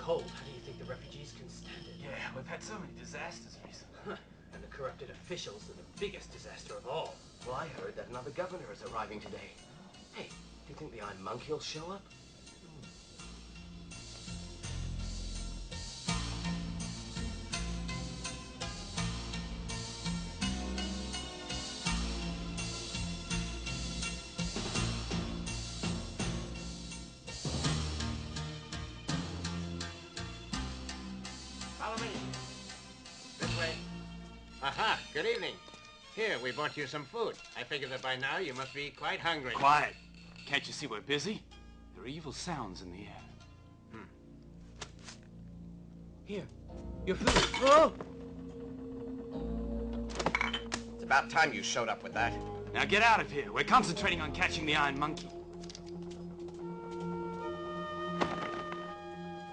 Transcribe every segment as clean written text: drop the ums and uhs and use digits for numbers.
cold. How do you think the refugees can stand it? Yeah, we've had so many disasters recently. And the corrupted officials are the biggest disaster of all. Well, I heard that another governor is arriving today. Hey, do you think the Iron Monkey will show up? Follow me. This way. Aha, good evening. Here, we brought you some food. I figure that by now you must be quite hungry. Quiet. Can't you see we're busy? There are evil sounds in the air. Here, your food. Oh! It's about time you showed up with that. Now get out of here. We're concentrating on catching the Iron Monkey.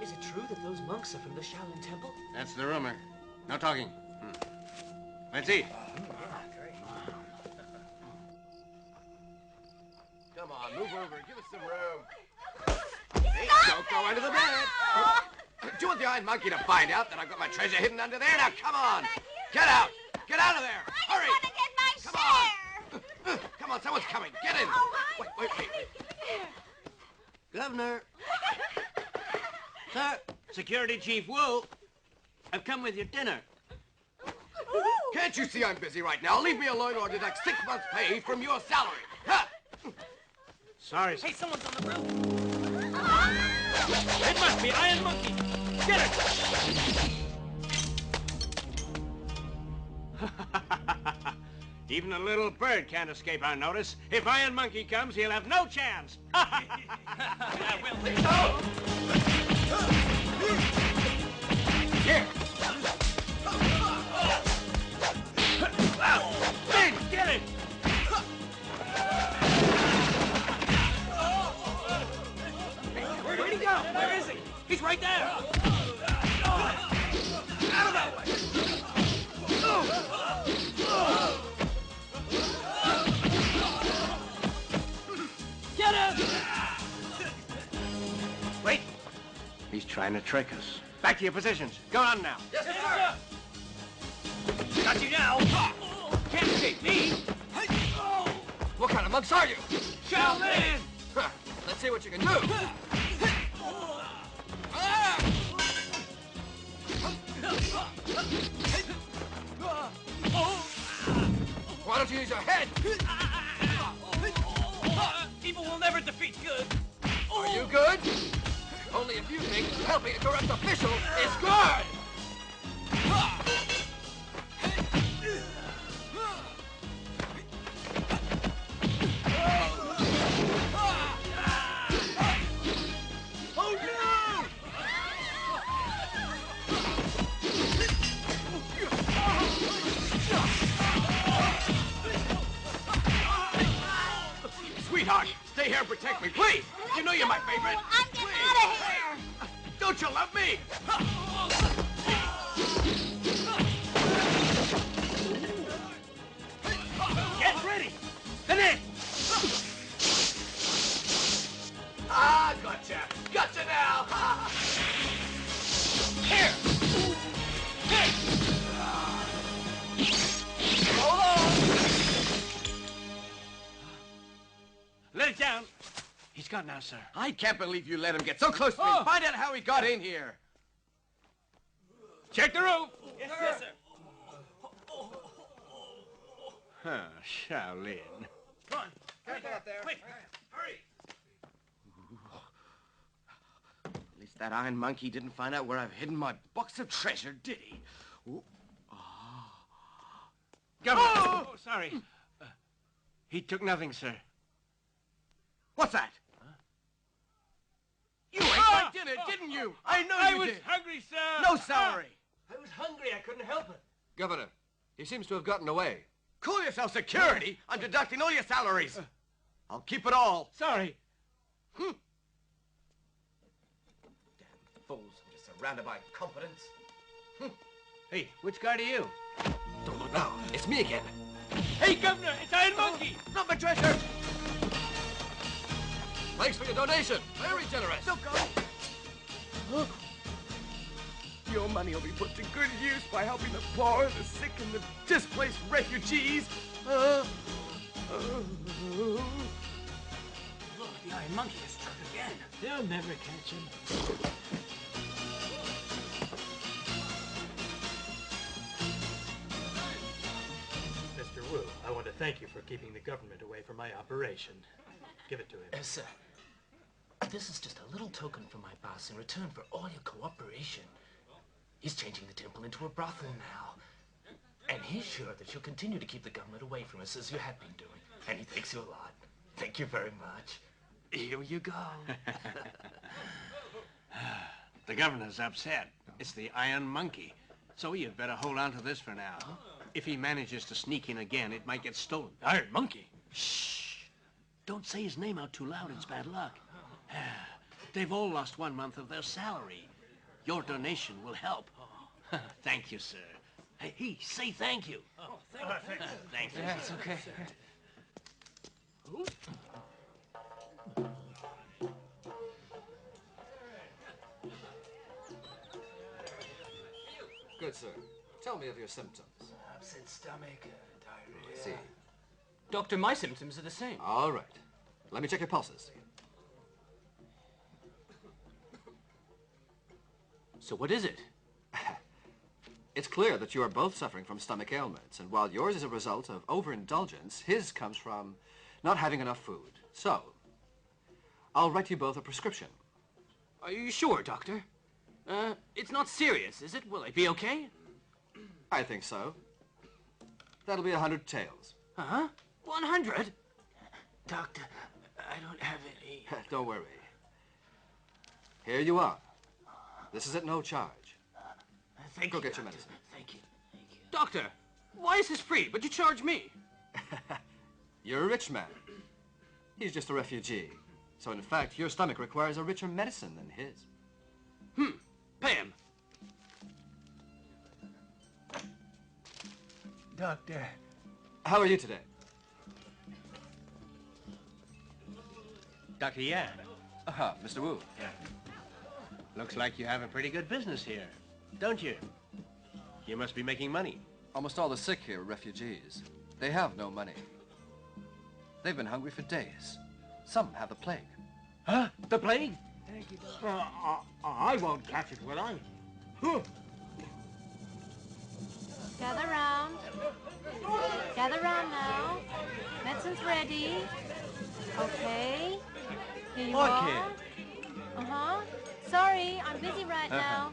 Is it true that those monks are from the Shaolin Temple? That's the rumor. No talking. Let's eat. Come on, move over. Give us some room. Hey, don't go under the bed. Do you want the Iron Monkey to find out that I've got my treasure hidden under there? Now, come on. Get out. Get out of there. Hurry. I want to get my share. Come on, someone's coming. Get in. Wait. Governor. Sir, Security Chief Wu. I've come with your dinner. Can't you see I'm busy right now? Leave me alone or I'll deduct 6 months' pay from your salary. Ha! Sorry, sir. Hey, someone's on the roof. It must be Iron Monkey. Get it! Even a little bird can't escape our notice. If Iron Monkey comes, he'll have no chance. Here. Ben, get it! Where'd he go? Where is he? He's right there. Out of that way. Get him! Wait. He's trying to trick us. Back to your positions. Go on now. Yes, sir. Got you now. Can't escape me. What kind of monks are you? Shaolin! Huh. Let's see what you can do. Why don't you use your head? Evil will never defeat good. Are you good? Only if you think helping a corrupt official is good. Sweetheart, stay here and protect me, please. You know you're my favorite. I'm getting out of here. Don't you love me? Get ready! Finish! Ah, gotcha. Gotcha now. Here. Hold on. Let it down. He's gone now, sir. I can't believe you let him get so close to me. Find out how he got in here. Check the roof. Yes, sir. Huh, Shaolin. Come on. Get out there. Quick. Hurry. At least that Iron Monkey didn't find out where I've hidden my box of treasure, did he? Ooh. Governor! Oh, sorry. He took nothing, sir. What's that? Huh? You ate my dinner, didn't you? I know you was did. hungry, sir. No salary. I was hungry. I couldn't help it. Governor, he seems to have gotten away. Call yourself security. I'm deducting all your salaries. I'll keep it all. Sorry. Damn fools. I'm just surrounded by incompetence. Hey, which guard are you? Don't look now. It's me again. Hey, Governor, it's Iron Monkey. Not my treasure. Thanks for your donation. Very generous. Don't go. your money will be put to good use by helping the poor, the sick, and the displaced refugees. Look, the Iron Monkey has struck again. They'll never catch him. Mr. Wu, I want to thank you for keeping the government away from my operation. Give it to him. Sir, this is just a little token from my boss in return for all your cooperation. He's changing the temple into a brothel now. And he's sure that you'll continue to keep the government away from us as you have been doing. And he thanks you a lot. Thank you very much. Here you go. The governor's upset. It's the Iron Monkey. So you'd better hold on to this for now. If he manages to sneak in again, it might get stolen. Iron Monkey? Shh! Don't say his name out too loud. It's bad luck. They've all lost 1 month of their salary. Your donation will help. Thank you, sir. Hey, say thank you. Oh, thank you. Thank you. Yeah, it's okay. Good, sir. Tell me of your symptoms. Upset stomach, diarrhea. I see. Doctor, my symptoms are the same. All right. Let me check your pulses. So what is it? It's clear that you are both suffering from stomach ailments, and while yours is a result of overindulgence, his comes from not having enough food. So, I'll write you both a prescription. Are you sure, Doctor? It's not serious, is it? Will I be okay? I think so. That'll be 100 taels. Huh? 100? Doctor, I don't have any... Don't worry. Here you are. This is at no charge. Thank Go you, get your Doctor. medicine. Thank you. Thank you. Doctor, why is this free, but you charge me? You're a rich man. He's just a refugee. So in fact, your stomach requires a richer medicine than his. Pay him. Doctor. How are you today? Dr. Yan, Aha, Mr. Wu. looks like you have a pretty good business here, don't you? You must be making money. Almost all the sick here are refugees. They have no money. They've been hungry for days. Some have the plague. Huh? The plague? Thank you, Doctor. I won't catch it, will I? Gather round. Gather round now. Medicine's ready. Okay. Here you are. Uh-huh. Sorry, I'm busy right now.